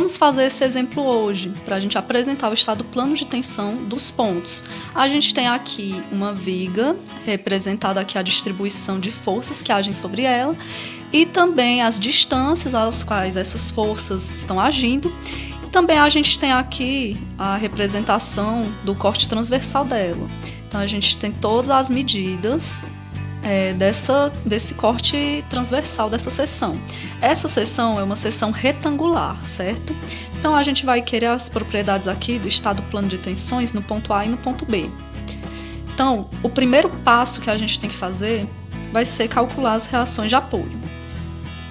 vamos fazer esse exemplo hoje, para a gente apresentar o estado plano de tensão dos pontos. A gente tem aqui uma viga, representada aqui a distribuição de forças que agem sobre ela, e também as distâncias às quais essas forças estão agindo. E também a gente tem aqui a representação do corte transversal dela. Então a gente tem todas as medidas desse corte transversal dessa seção. Essa seção é uma seção retangular, certo? Então a gente vai querer as propriedades aqui do estado plano de tensões no ponto A e no ponto B. Então, o primeiro passo que a gente tem que fazer vai ser calcular as reações de apoio.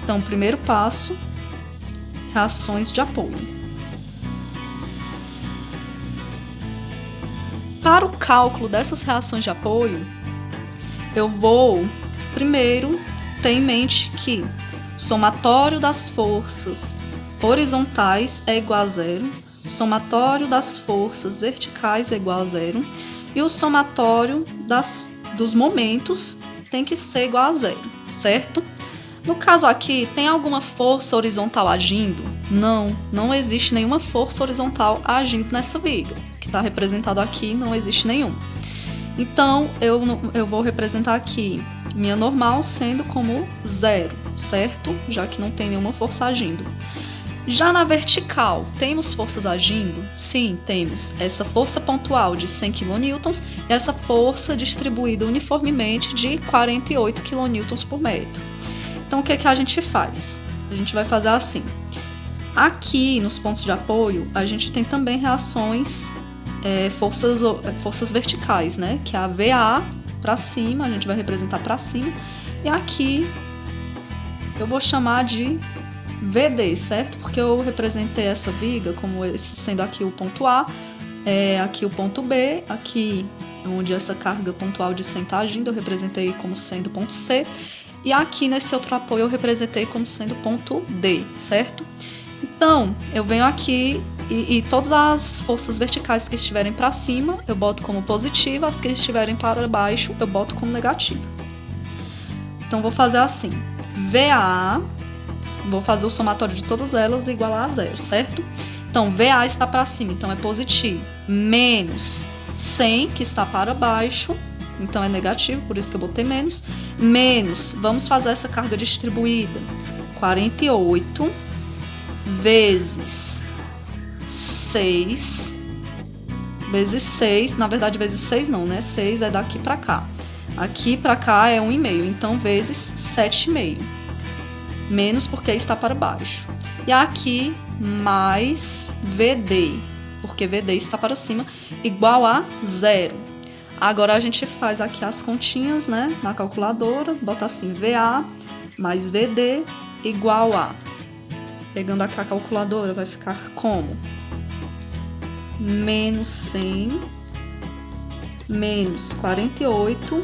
Então, o primeiro passo, reações de apoio. Para o cálculo dessas reações de apoio, eu vou primeiro ter em mente que o somatório das forças horizontais é igual a zero, o somatório das forças verticais é igual a zero e o somatório dos momentos tem que ser igual a zero, certo? No caso aqui, tem alguma força horizontal agindo? Não existe nenhuma força horizontal agindo nessa viga, que está representado aqui, não existe nenhum. Então, eu vou representar aqui minha normal sendo como zero, certo? Já que não tem nenhuma força agindo. Já na vertical, temos forças agindo? Sim, temos essa força pontual de 100 kN e essa força distribuída uniformemente de 48 kN por metro. Então, o que é que a gente faz? A gente vai fazer assim. Aqui, nos pontos de apoio, a gente tem também reações forças verticais, né? Que é a VA para cima, a gente vai representar para cima. E aqui eu vou chamar de VD, certo? Porque eu representei essa viga como esse sendo aqui o ponto A, aqui o ponto B, aqui onde essa carga pontual de 100 está agindo, eu representei como sendo ponto C. E aqui nesse outro apoio eu representei como sendo ponto D, certo? Então, eu venho aqui e todas as forças verticais que estiverem para cima, eu boto como positiva, as que estiverem para baixo, eu boto como negativa. Então, vou fazer assim, VA, vou fazer o somatório de todas elas igual a zero, certo? Então, VA está para cima, então é positivo, menos 100, que está para baixo, então é negativo, por isso que eu botei menos, vamos fazer essa carga distribuída, 48 vezes 6, na verdade vezes 6 não, né? 6 é daqui para cá. Aqui para cá é 1,5, então vezes 7,5. Menos porque está para baixo. E aqui mais VD, porque VD está para cima, igual a zero. Agora a gente faz aqui as continhas, né? Na calculadora, bota assim, VA mais VD igual a... Pegando aqui a calculadora, vai ficar como? Menos 100 menos 48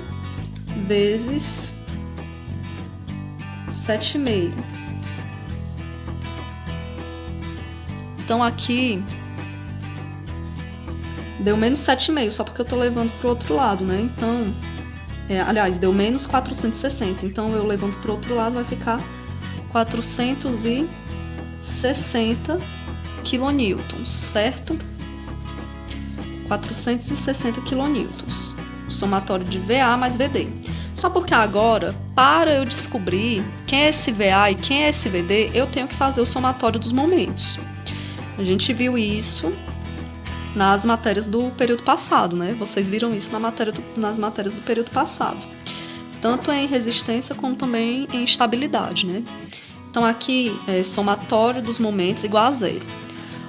vezes 7,5. Então, aqui deu menos 7,5, só porque eu tô levando pro outro lado, né? Então, aliás, deu menos 460. Então, eu levando pro outro lado, vai ficar 460 kN, certo? 460 kN, o somatório de VA mais VD. Só porque agora, para eu descobrir quem é esse VA e quem é esse VD, eu tenho que fazer o somatório dos momentos. A gente viu isso nas matérias do período passado, né? Vocês viram isso nas matérias do período passado. Tanto em resistência como também em estabilidade, né? Então aqui é somatório dos momentos igual a zero.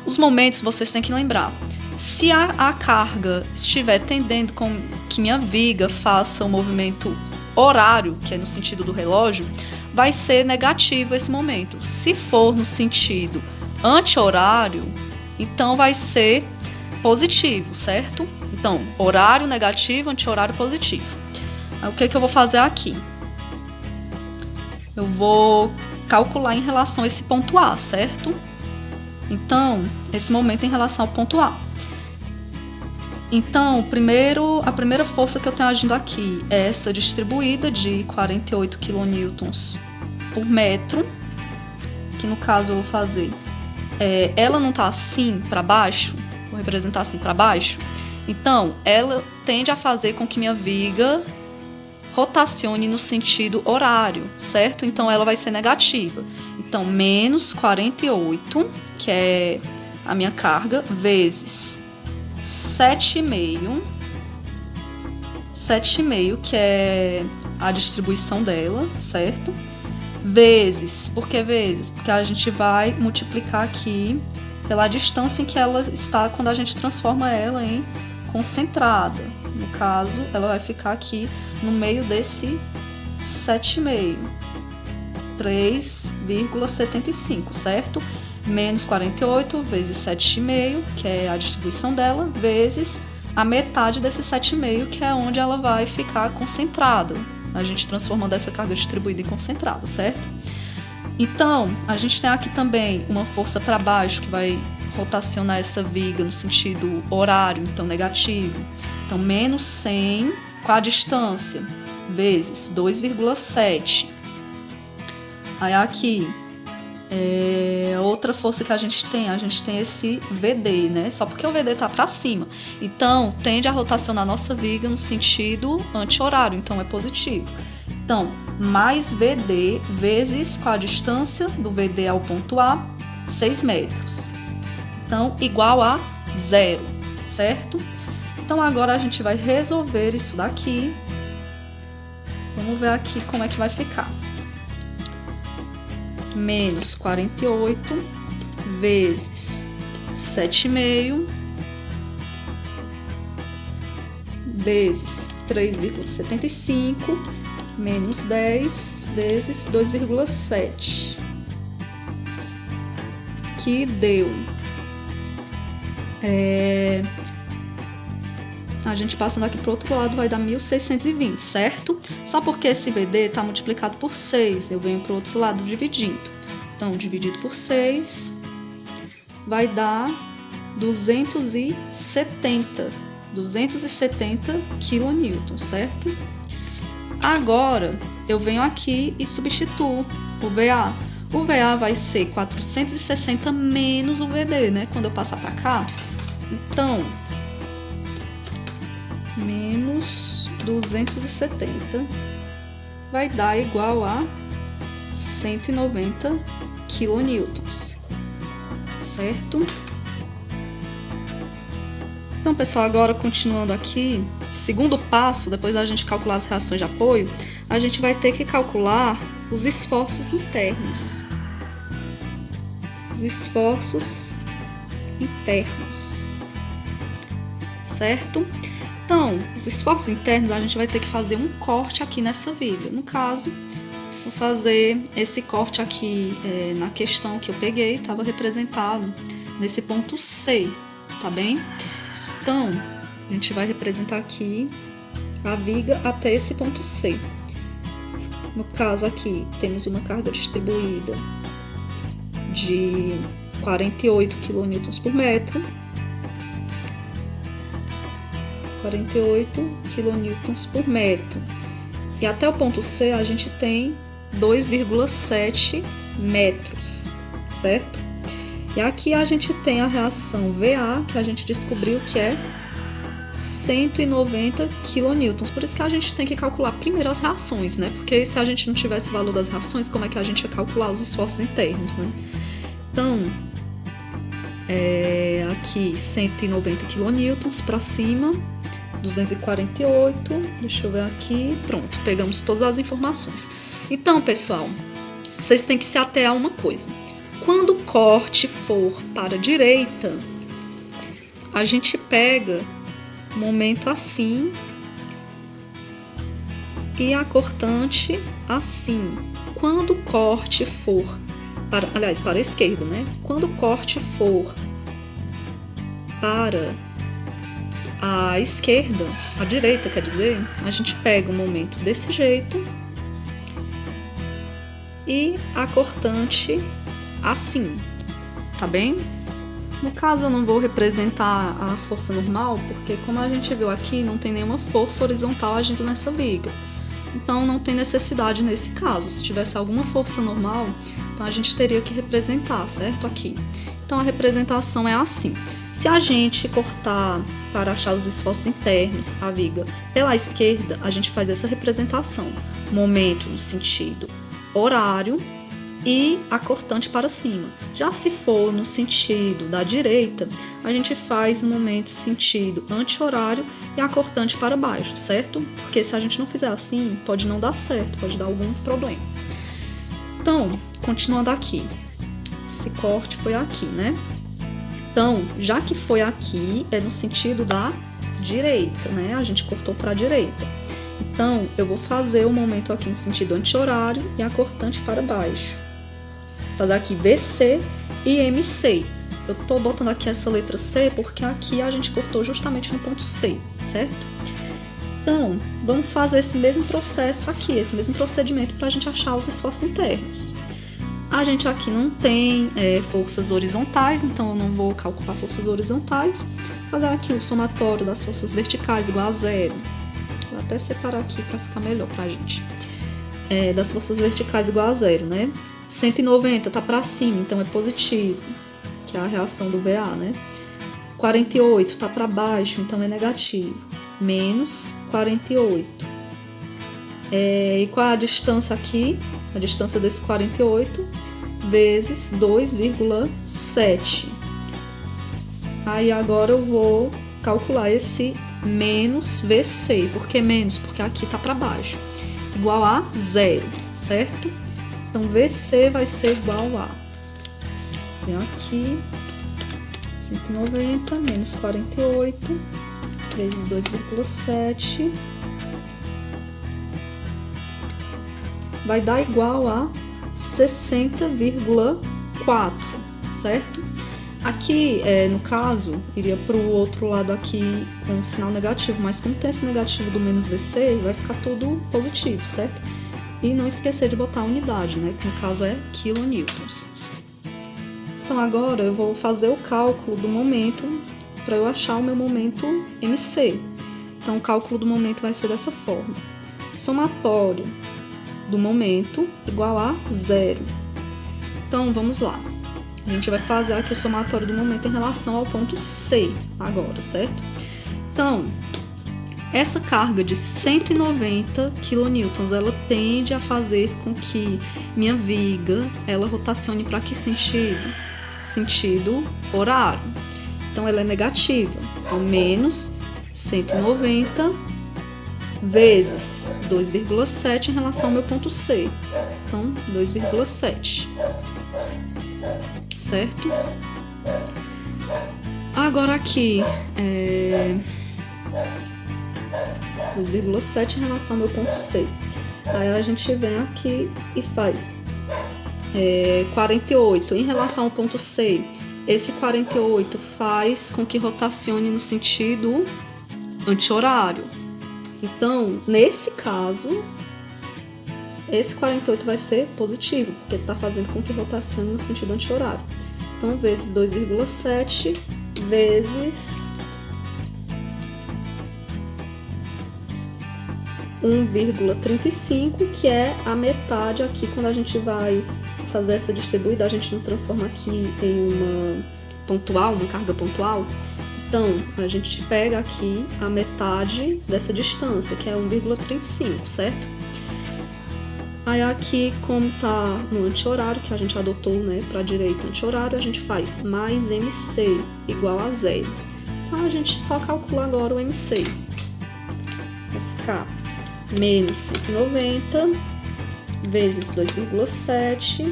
Os momentos vocês têm que lembrar. Se a carga estiver tendendo com que minha viga faça um movimento horário, que é no sentido do relógio, vai ser negativo esse momento. Se for no sentido anti-horário, então vai ser positivo, certo? Então, horário negativo, anti-horário positivo. Aí, o que eu vou fazer aqui? Eu vou calcular em relação a esse ponto A, certo? Então, esse momento em relação ao ponto A. Então, a primeira força que eu tenho agindo aqui é essa distribuída de 48 kN por metro, que no caso eu vou fazer ela não tá assim para baixo, vou representar assim para baixo, então ela tende a fazer com que minha viga rotacione no sentido horário, certo? Então ela vai ser negativa. Então, menos 48, que é a minha carga, vezes 7,5, que é a distribuição dela, certo? Vezes, por que vezes? Porque a gente vai multiplicar aqui pela distância em que ela está quando a gente transforma ela em concentrada. No caso, ela vai ficar aqui no meio desse 7,5, 3,75, certo? Menos 48 vezes 7,5, que é a distribuição dela, vezes a metade desse 7,5, que é onde ela vai ficar concentrada. A gente transformando essa carga distribuída em concentrada, certo? Então, a gente tem aqui também uma força para baixo que vai rotacionar essa viga no sentido horário, então negativo. Então, menos 100 com a distância, vezes 2,7. Aí aqui, outra força que a gente tem esse VD, né? Só porque o VD tá para cima. Então, tende a rotacionar a nossa viga no sentido anti-horário, então é positivo. Então, mais VD vezes com a distância do VD ao ponto A, 6 metros. Então, igual a 0, certo? Então, agora a gente vai resolver isso daqui. Vamos ver aqui como é que vai ficar. Menos 48 vezes 7,5 vezes 3,75 menos 10 vezes 2,7, que deu a gente passando aqui para o outro lado vai dar 1.620, certo? Só porque esse VD está multiplicado por 6, eu venho para o outro lado dividindo. Então, dividido por 6 vai dar 270 kN, certo? Agora, eu venho aqui e substituo o VA. O VA vai ser 460 menos o VD, né? Quando eu passar para cá. Então, menos 270 vai dar igual a 190 kN, certo? Então, pessoal, agora continuando aqui, segundo passo, depois da gente calcular as reações de apoio, a gente vai ter que calcular os esforços internos. Os esforços internos, certo? Então, os esforços internos, a gente vai ter que fazer um corte aqui nessa viga. No caso, vou fazer esse corte aqui na questão que eu peguei, estava representado nesse ponto C, tá bem? Então, a gente vai representar aqui a viga até esse ponto C. No caso aqui, temos uma carga distribuída de 48 kN por metro. 48 kN por metro. E até o ponto C a gente tem 2,7 metros, certo? E aqui a gente tem a reação VA, que a gente descobriu que é 190 kN. Por isso que a gente tem que calcular primeiro as reações, né? Porque se a gente não tivesse o valor das reações, como é que a gente ia calcular os esforços internos, né? Então, aqui 190 kN para cima, 248, deixa eu ver aqui, pronto, pegamos todas as informações. Então, pessoal, vocês têm que se ater a uma coisa. Quando o corte for para a direita, a gente pega o momento assim e a cortante assim. Quando o corte for para a esquerda, né? Quando o corte for para a esquerda, a direita, quer dizer, a gente pega o momento desse jeito e a cortante assim, tá bem? No caso, eu não vou representar a força normal, porque como a gente viu aqui, não tem nenhuma força horizontal agindo nessa viga. Então, não tem necessidade nesse caso. Se tivesse alguma força normal, então a gente teria que representar, certo? Aqui. Então, Então a representação é assim. Se a gente cortar para achar os esforços internos, a viga pela esquerda, a gente faz essa representação. Momento no sentido horário e a cortante para cima. Já se for no sentido da direita, a gente faz no momento sentido anti-horário e a cortante para baixo, certo? Porque se a gente não fizer assim, pode não dar certo, pode dar algum problema. Então, continuando aqui. Esse corte foi aqui, né? Então, já que foi aqui, é no sentido da direita, né? A gente cortou para a direita. Então, eu vou fazer o momento aqui no sentido anti-horário e a cortante para baixo. Tá daqui BC e MC. Eu tô botando aqui essa letra C porque aqui a gente cortou justamente no ponto C, certo? Então, vamos fazer esse mesmo processo aqui, esse mesmo procedimento para a gente achar os esforços internos. A gente aqui não tem forças horizontais, então eu não vou calcular forças horizontais. Vou fazer aqui o somatório das forças verticais igual a zero. Vou até separar aqui para ficar melhor pra gente. Das forças verticais igual a zero, né? 190 tá para cima, então é positivo, que é a reação do VA, né? 48 tá para baixo, então é negativo, menos 48. E qual é a distância aqui? A distância desse 48 vezes 2,7. Aí agora eu vou calcular esse menos VC. Por que menos? Porque aqui tá para baixo. Igual a zero, certo? Então, VC vai ser igual a... Vem aqui, 190 menos 48 vezes 2,7 vai dar igual a 60,4, certo? Aqui, no caso, iria para o outro lado aqui com um sinal negativo, mas como tem esse negativo do menos VC, vai ficar tudo positivo, certo? E não esquecer de botar a unidade, né? Que no caso é quilonewtons. Então agora eu vou fazer o cálculo do momento para eu achar o meu momento MC. Então o cálculo do momento vai ser dessa forma. Somatório do momento igual a zero. Então vamos lá. A gente vai fazer aqui o somatório do momento em relação ao ponto C agora, certo? Então, essa carga de 190 kN, ela tende a fazer com que minha viga, ela rotacione para que sentido? Sentido horário. Então, ela é negativa. Então, menos 190 vezes 2,7 em relação ao meu ponto C. Então, 2,7. Certo? Agora aqui, 2,7 em relação ao meu ponto C. Aí a gente vem aqui e faz 48 em relação ao ponto C. Esse 48 faz com que rotacione no sentido anti-horário. Então, nesse caso, esse 48 vai ser positivo, porque ele está fazendo com que rotacione no sentido anti-horário. Então, vezes 2,7 vezes 1,35, que é a metade aqui. Quando a gente vai fazer essa distribuída, a gente não transforma aqui em uma pontual, uma carga pontual. Então, a gente pega aqui a metade dessa distância, que é 1,35, certo? Aí aqui, como tá no anti-horário, que a gente adotou, né, para a direita anti-horário, a gente faz mais MC igual a zero. Então, a gente só calcula agora o MC. Vai ficar menos 190 vezes 2,7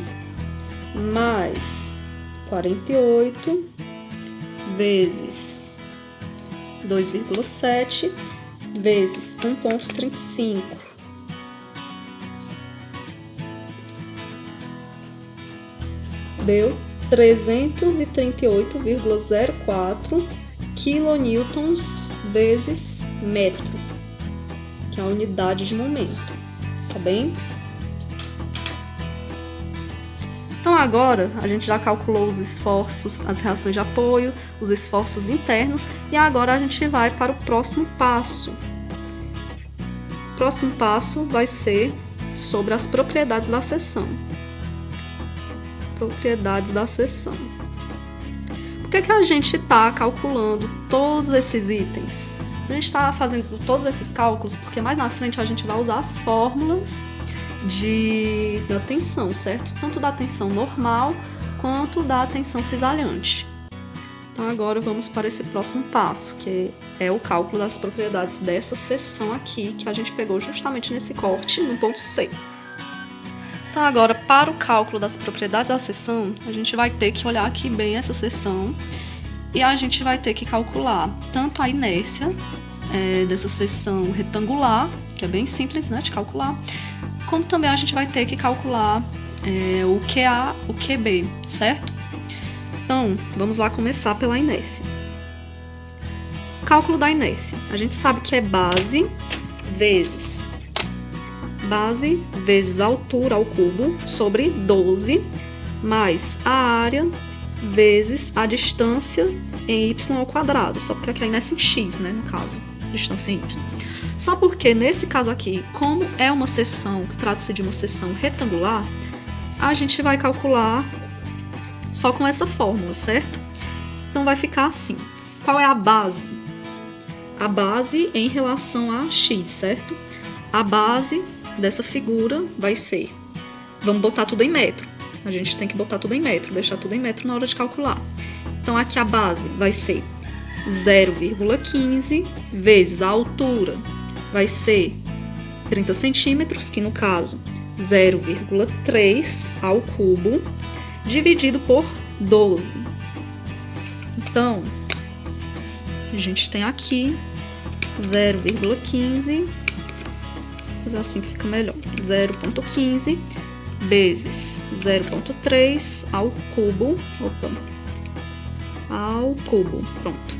mais 48 vezes 2,7 vezes 1,35. Deu 338,04 quilonewtons vezes metro, que é a unidade de momento, tá bem? Então agora a gente já calculou os esforços, as reações de apoio, os esforços internos, e agora a gente vai para o próximo passo. O próximo passo vai ser sobre as propriedades da seção. Propriedades da seção. que a gente está calculando todos esses itens? A gente está fazendo todos esses cálculos porque mais na frente a gente vai usar as fórmulas da tensão, certo? Tanto da tensão normal quanto da tensão cisalhante. Então agora vamos para esse próximo passo, que é o cálculo das propriedades dessa seção aqui, que a gente pegou justamente nesse corte, no ponto C. Então agora, para o cálculo das propriedades da seção, a gente vai ter que olhar aqui bem essa seção e a gente vai ter que calcular tanto a inércia dessa seção retangular, que é bem simples, né, de calcular, como também a gente vai ter que calcular o QA, o QB, certo? Então, vamos lá começar pela inércia. Cálculo da inércia. A gente sabe que é base vezes a altura ao cubo sobre 12, mais a área vezes a distância em y ao quadrado. Só porque aqui é a inércia em x, né, no caso, distância em y. Só porque, nesse caso aqui, como é uma seção, trata-se de uma seção retangular, a gente vai calcular só com essa fórmula, certo? Então, vai ficar assim. Qual é a base? A base em relação a x, certo? A base dessa figura vai ser... Vamos botar tudo em metro. A gente tem que botar tudo em metro, deixar tudo em metro na hora de calcular. Então, aqui a base vai ser 0,15 vezes a altura vai ser 30 centímetros, que no caso 0,3 ao cubo, dividido por 12. Então, a gente tem aqui 0,15, fazer assim que fica melhor, 0,15 vezes 0,3 ao cubo, pronto.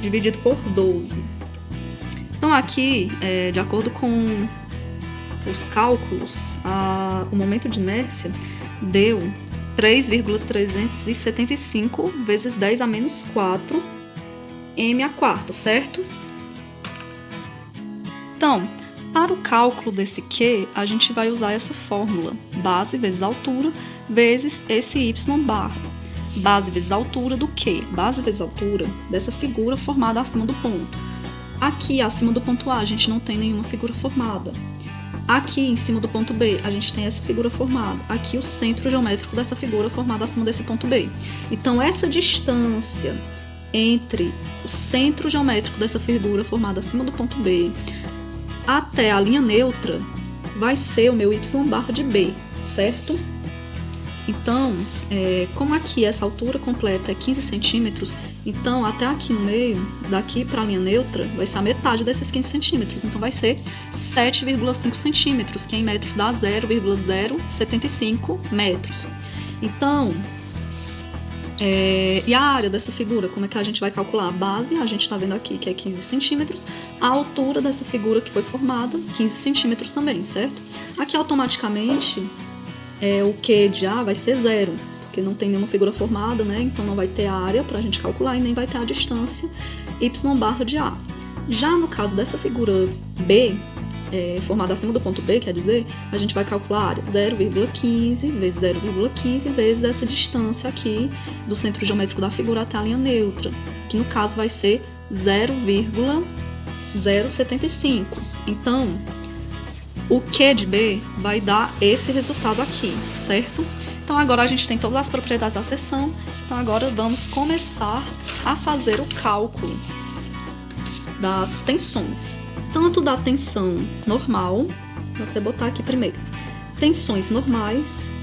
Dividido por 12. Então aqui, de acordo com os cálculos, o momento de inércia deu 3,375 vezes 10 a menos 4 m à quarta, certo? Então, para o cálculo desse Q, a gente vai usar essa fórmula, base vezes altura vezes esse y barra. Base vezes altura do quê? Base vezes altura dessa figura formada acima do ponto. Aqui, acima do ponto A, a gente não tem nenhuma figura formada. Aqui, em cima do ponto B, a gente tem essa figura formada. Aqui, o centro geométrico dessa figura formada acima desse ponto B. Então, essa distância entre o centro geométrico dessa figura formada acima do ponto B até a linha neutra vai ser o meu y barra de B, certo? Então, como aqui essa altura completa é 15 centímetros, então até aqui no meio, daqui para a linha neutra, vai ser a metade desses 15 centímetros. Então, vai ser 7,5 centímetros, que em metros dá 0,075 metros. Então, e a área dessa figura, como é que a gente vai calcular? A base, a gente está vendo aqui que é 15 centímetros. A altura dessa figura que foi formada, 15 centímetros também, certo? Aqui, automaticamente... o Q de A vai ser 0, porque não tem nenhuma figura formada, né? Então não vai ter a área para a gente calcular e nem vai ter a distância y barra de A. Já no caso dessa figura B, formada acima do ponto B, quer dizer, a gente vai calcular a área 0,15 vezes 0,15 vezes essa distância aqui do centro geométrico da figura até a linha neutra, que no caso vai ser 0,075. Então, o Q de B vai dar esse resultado aqui, certo? Então, agora a gente tem todas as propriedades da seção. Então, agora vamos começar a fazer o cálculo das tensões. Tanto da tensão normal, vou até botar aqui primeiro, tensões normais,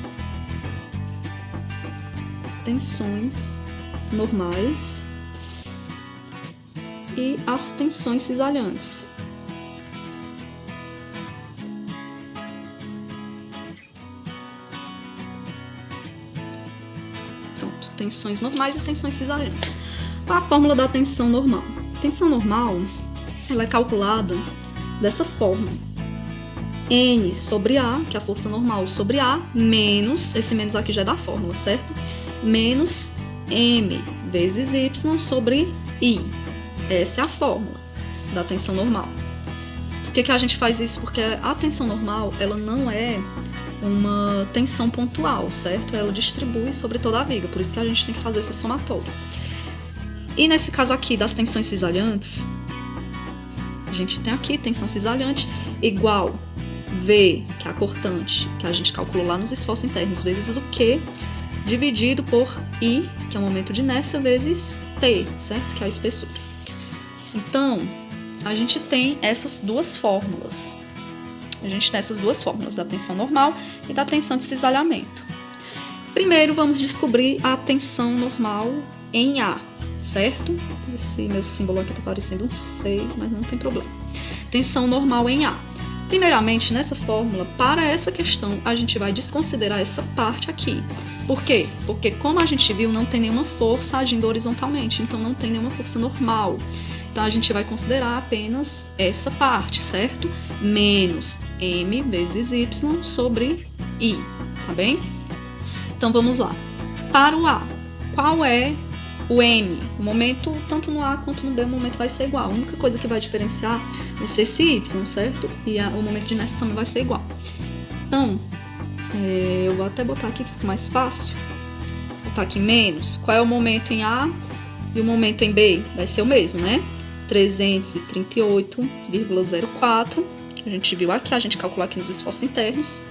e as tensões cisalhantes. Tensões normais e tensões cisalhantes. Qual a fórmula da tensão normal? A tensão normal, ela é calculada dessa forma. N sobre A, que é a força normal sobre A, menos, esse menos aqui já é da fórmula, certo? Menos M vezes Y sobre I. Essa é a fórmula da tensão normal. Por que a gente faz isso? Porque a tensão normal, ela não é uma tensão pontual, certo? Ela distribui sobre toda a viga, por isso que a gente tem que fazer esse somatório. E nesse caso aqui das tensões cisalhantes, a gente tem aqui tensão cisalhante igual V, que é a cortante, que a gente calculou lá nos esforços internos, vezes o Q, dividido por I, que é o momento de inércia, vezes T, certo? Que é a espessura. Então, a gente tem essas duas fórmulas. A gente tem essas duas fórmulas, da tensão normal e da tensão de cisalhamento. Primeiro, vamos descobrir a tensão normal em A, certo? Esse meu símbolo aqui está parecendo um 6, mas não tem problema. Tensão normal em A. Primeiramente, nessa fórmula, para essa questão, a gente vai desconsiderar essa parte aqui. Por quê? Porque, como a gente viu, não tem nenhuma força agindo horizontalmente, então não tem nenhuma força normal. Então, a gente vai considerar apenas essa parte, certo? Menos M vezes Y sobre I, tá bem? Então, vamos lá. Para o A, qual é o M? O momento, tanto no A quanto no B, o momento vai ser igual. A única coisa que vai diferenciar vai ser esse Y, certo? E o momento de inércia também vai ser igual. Então, eu vou até botar aqui que fica mais fácil. Vou botar aqui menos. Qual é o momento em A e o momento em B? Vai ser o mesmo, né? 338,04, que a gente viu aqui, a gente calculou aqui nos esforços internos,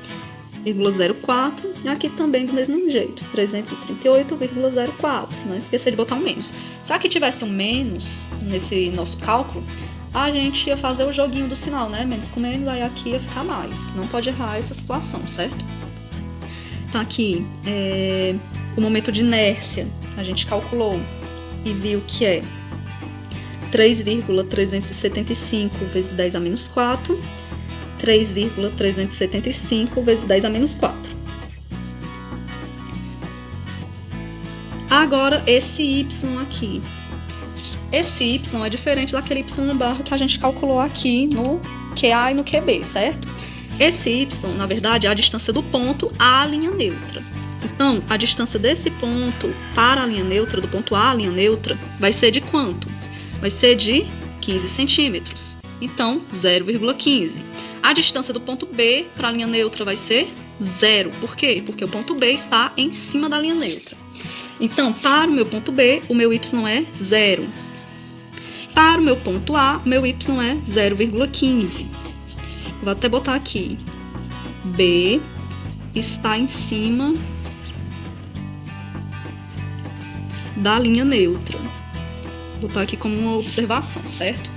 0,04, e aqui também do mesmo jeito, 338,04, não esqueça de botar um menos. Se aqui tivesse um menos nesse nosso cálculo, a gente ia fazer o joguinho do sinal, né? Menos com menos, aí aqui ia ficar mais. Não pode errar essa situação, certo? Então aqui, o momento de inércia, a gente calculou e viu que é 3,375 vezes 10 a menos 4, 3,375 vezes 10 a menos 4. Agora, esse Y aqui. Esse Y é diferente daquele Y no barra que a gente calculou aqui no QA e no QB, certo? Esse Y, na verdade, é a distância do ponto à linha neutra. Então, a distância desse ponto para a linha neutra, do ponto A à linha neutra, vai ser de quanto? Vai ser de 15 centímetros. Então, 0,15. A distância do ponto B para a linha neutra vai ser 0. Por quê? Porque o ponto B está em cima da linha neutra. Então, para o meu ponto B, o meu Y é 0. Para o meu ponto A, o meu Y é 0,15. Vou até botar aqui. B está em cima da linha neutra. Vou botar aqui como uma observação, certo?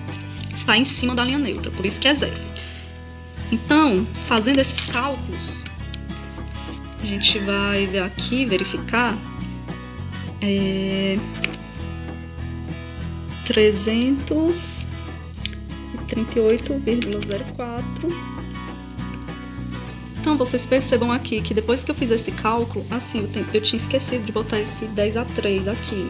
Está em cima da linha neutra, por isso que é 0. Então, fazendo esses cálculos, a gente vai ver aqui, verificar, 338,04. Então, vocês percebam aqui que depois que eu fiz esse cálculo, assim, eu tinha esquecido de botar esse 10 a 3 aqui.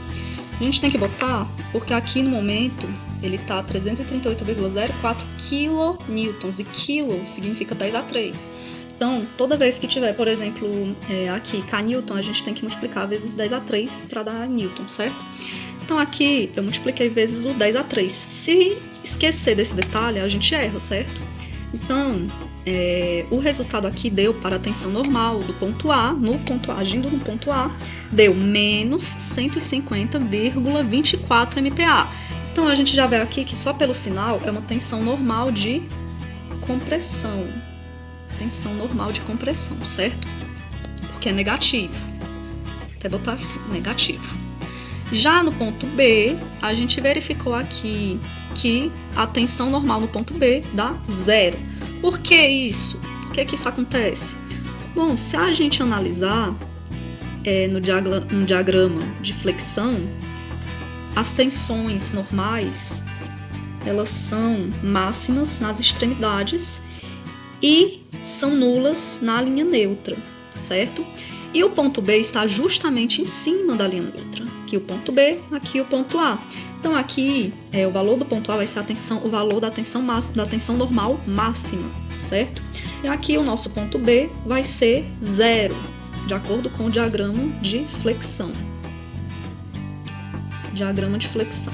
A gente tem que botar, porque aqui no momento ele tá 338,04 kilonewtons, e quilo significa 10 a 3. Então, toda vez que tiver, por exemplo, aqui kNewton, a gente tem que multiplicar vezes 10 a 3 para dar newton, certo? Então, aqui eu multipliquei vezes o 10 a 3. Se esquecer desse detalhe, a gente erra, certo? Então, o resultado aqui deu para a tensão normal do ponto A, agindo no ponto A, deu menos 150,24 MPa. Então, a gente já vê aqui que só pelo sinal é uma tensão normal de compressão. Tensão normal de compressão, certo? Porque é negativo. Até botar assim, negativo. Já no ponto B, a gente verificou aqui que a tensão normal no ponto B dá 0. Por que isso? Por que isso acontece? Bom, se a gente analisar no diagrama de flexão, as tensões normais, elas são máximas nas extremidades e são nulas na linha neutra, certo? E o ponto B está justamente em cima da linha neutra. Aqui o ponto B, aqui o ponto A. Então aqui o valor do ponto A vai ser o valor da tensão normal máxima, certo? E aqui o nosso ponto B vai ser 0, de acordo com o diagrama de flexão. Diagrama de flexão.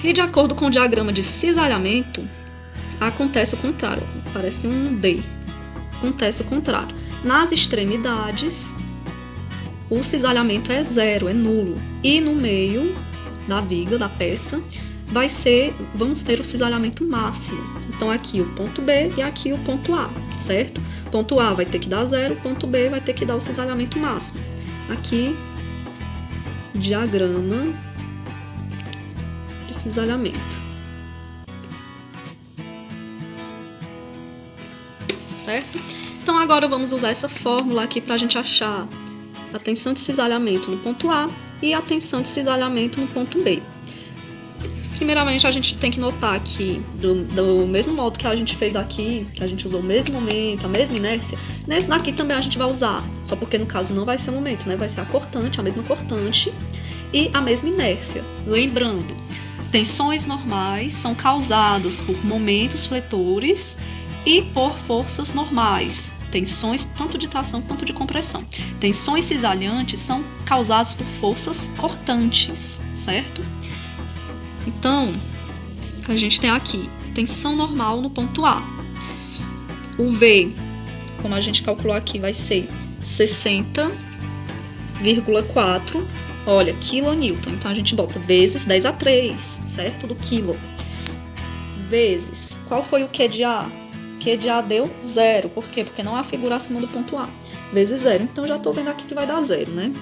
E de acordo com o diagrama de cisalhamento, acontece o contrário. Parece um D. Acontece o contrário. Nas extremidades, o cisalhamento é zero, é nulo. E no meio da viga, da peça, vamos ter o cisalhamento máximo. Então aqui o ponto B e aqui o ponto A, certo? Ponto A vai ter que dar zero, ponto B vai ter que dar o cisalhamento máximo. Aqui, diagrama de cisalhamento. Certo? Então agora vamos usar essa fórmula aqui para a gente achar a tensão de cisalhamento no ponto A e a tensão de cisalhamento no ponto B. Primeiramente, a gente tem que notar que, do mesmo modo que a gente fez aqui, que a gente usou o mesmo momento, a mesma inércia, nesse daqui também a gente vai usar, só porque no caso não vai ser o momento, né? Vai ser a mesma cortante e a mesma inércia. Lembrando, tensões normais são causadas por momentos fletores e por forças normais. Tensões tanto de tração quanto de compressão. Tensões cisalhantes são causadas por forças cortantes, certo? Então, a gente tem aqui tensão normal no ponto A. O V, como a gente calculou aqui, vai ser 60,4, olha, quilonewton. Então, a gente bota vezes 10 a 3, certo? Do quilo. Vezes, qual foi o Q de A? O Q de A deu zero. Por quê? Porque não há figura acima do ponto A. Vezes zero. Então, já estou vendo aqui que vai dar zero, né?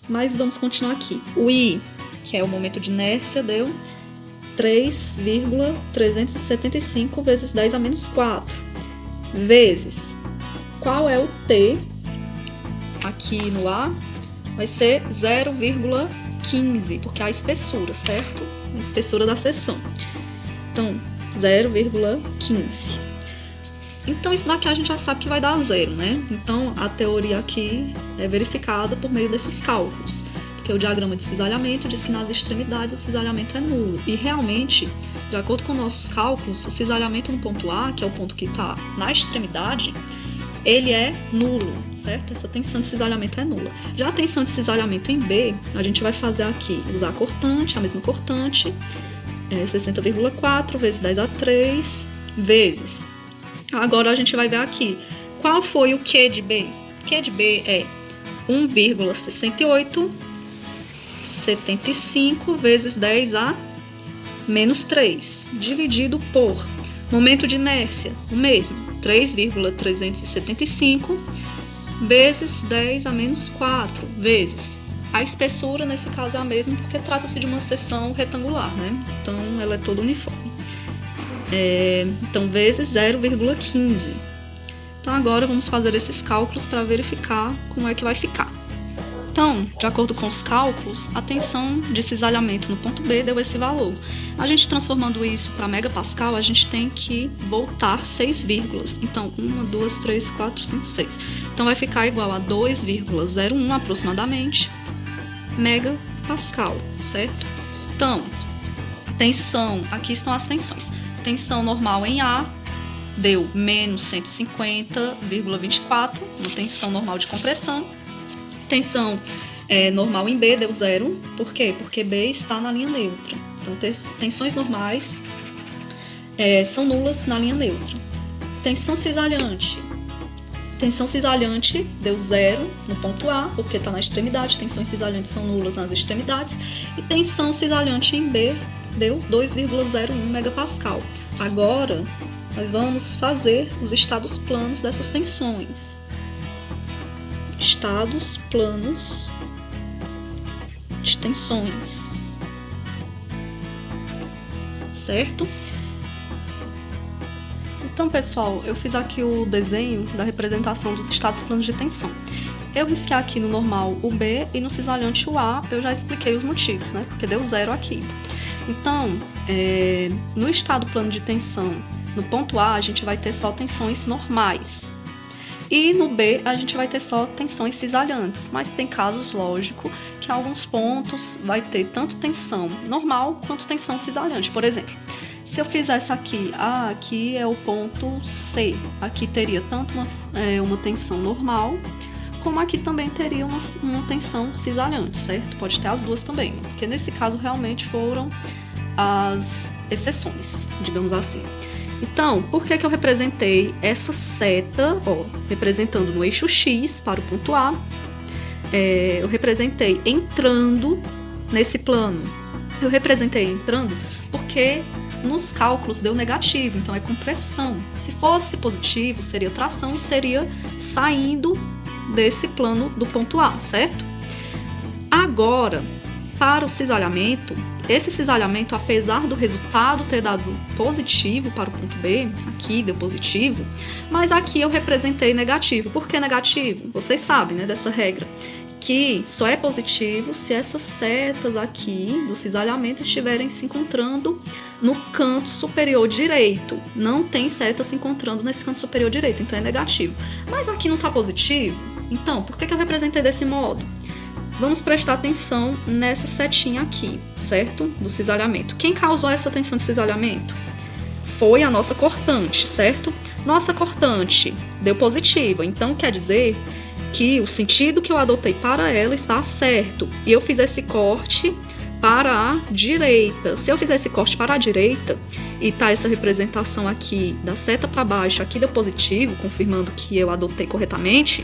Mas vamos continuar aqui. O I, que é o momento de inércia, deu 3,375 vezes 10 a menos 4. Vezes, qual é o T aqui no A? Vai ser 0,15, porque é a espessura, certo? A espessura da seção. Então, 0,15. Então, isso daqui a gente já sabe que vai dar zero, né? Então, a teoria aqui é verificada por meio desses cálculos. Porque o diagrama de cisalhamento diz que nas extremidades o cisalhamento é nulo. E realmente, de acordo com nossos cálculos, o cisalhamento no ponto A, que é o ponto que está na extremidade, ele é nulo, certo? Essa tensão de cisalhamento é nula. Já a tensão de cisalhamento em B, a gente vai fazer aqui, usar a cortante, a mesma cortante, 60,4 vezes 10 a 3, vezes. Agora a gente vai ver aqui, qual foi o Q de B? O Q de B é 1,6875 vezes 10 a menos 3, dividido por momento de inércia, o mesmo, 3,375 vezes 10 a menos 4, vezes. A espessura, nesse caso, é a mesma, porque trata-se de uma seção retangular, né? Então, ela é toda uniforme. Então, vezes 0,15. Então, agora vamos fazer esses cálculos para verificar como é que vai ficar. Então, de acordo com os cálculos, a tensão de cisalhamento no ponto B deu esse valor. A gente transformando isso para megapascal, a gente tem que voltar 6 vírgulas. Então, 1, 2, 3, 4, 5, 6. Então, vai ficar igual a 2,01 aproximadamente megapascal, certo? Então, tensão, aqui estão as tensões. Tensão normal em A deu menos 150,24, uma tensão normal de compressão. Tensão normal em B deu zero. Por quê? Porque B está na linha neutra. Então, tensões normais são nulas na linha neutra. Tensão cisalhante. Tensão cisalhante deu zero no ponto A, porque está na extremidade. Tensões cisalhantes são nulas nas extremidades. E tensão cisalhante em B deu 2,01 megapascal. Agora, nós vamos fazer os estados planos dessas tensões. Estados planos de tensões, certo? Então, pessoal, eu fiz aqui o desenho da representação dos estados planos de tensão. Eu risquei aqui no normal o B e no cisalhante o A, eu já expliquei os motivos, né? Porque deu zero aqui. Então, no estado plano de tensão, no ponto A, a gente vai ter só tensões normais. E no B, a gente vai ter só tensões cisalhantes. Mas tem casos, lógico, que em alguns pontos vai ter tanto tensão normal quanto tensão cisalhante. Por exemplo, se eu fizesse aqui, aqui é o ponto C. Aqui teria tanto uma tensão normal, como aqui também teria uma tensão cisalhante, certo? Pode ter as duas também, porque nesse caso realmente foram as exceções, digamos assim. Então, por que eu representei essa seta, ó, representando no eixo X para o ponto A? Eu representei entrando nesse plano. Eu representei entrando porque nos cálculos deu negativo, então é compressão. Se fosse positivo, seria tração e seria saindo desse plano do ponto A, certo? Agora, para o cisalhamento, esse cisalhamento, apesar do resultado ter dado positivo para o ponto B, aqui deu positivo, mas aqui eu representei negativo. Por que negativo? Vocês sabem, né, dessa regra, que só é positivo se essas setas aqui do cisalhamento estiverem se encontrando no canto superior direito. Não tem seta se encontrando nesse canto superior direito, então é negativo. Mas aqui não está positivo, então por que eu representei desse modo? Vamos prestar atenção nessa setinha aqui, certo? Do cisalhamento. Quem causou essa tensão de cisalhamento? Foi a nossa cortante, certo? Nossa cortante deu positiva, então quer dizer que o sentido que eu adotei para ela está certo. E eu fiz esse corte para a direita. Se eu fizer esse corte para a direita e tá essa representação aqui da seta para baixo, aqui deu positivo, confirmando que eu adotei corretamente,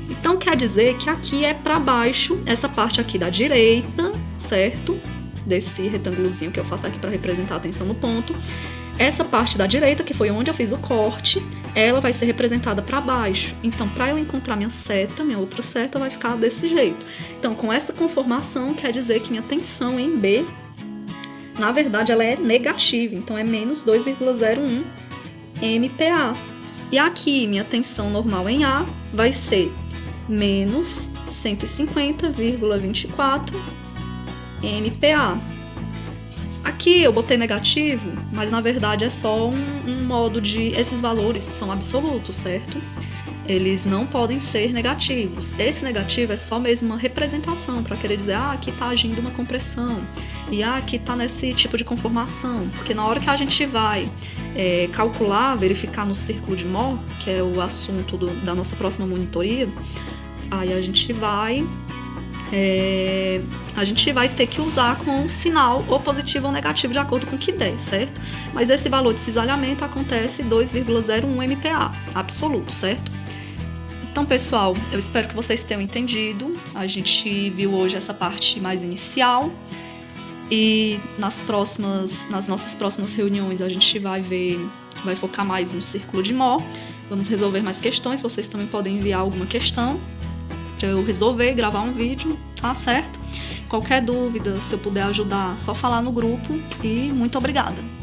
então quer dizer que aqui é para baixo, essa parte aqui da direita, certo? Desse retângulozinho que eu faço aqui para representar a tensão no ponto. Essa parte da direita, que foi onde eu fiz o corte, ela vai ser representada para baixo. Então, para eu encontrar minha seta, minha outra seta vai ficar desse jeito. Então, com essa conformação, quer dizer que minha tensão em B, na verdade, ela é negativa. Então, é menos 2,01 MPa. E aqui, minha tensão normal em A vai ser menos 150,24 MPa. Aqui eu botei negativo, mas na verdade é só um modo de... Esses valores são absolutos, certo? Eles não podem ser negativos. Esse negativo é só mesmo uma representação, para querer dizer, aqui está agindo uma compressão, e aqui está nesse tipo de conformação. Porque na hora que a gente vai calcular, verificar no círculo de Mohr, que é o assunto da nossa próxima monitoria, aí a gente vai ter que usar com um sinal ou positivo ou negativo de acordo com o que der, certo? Mas esse valor de cisalhamento acontece 2,01 MPa, absoluto, certo? Então, pessoal, eu espero que vocês tenham entendido. A gente viu hoje essa parte mais inicial e nas nossas próximas reuniões a gente vai focar mais no círculo de Mohr. Vamos resolver mais questões, vocês também podem enviar alguma questão para eu resolver, gravar um vídeo, tá certo? Qualquer dúvida, se eu puder ajudar, só falar no grupo e muito obrigada!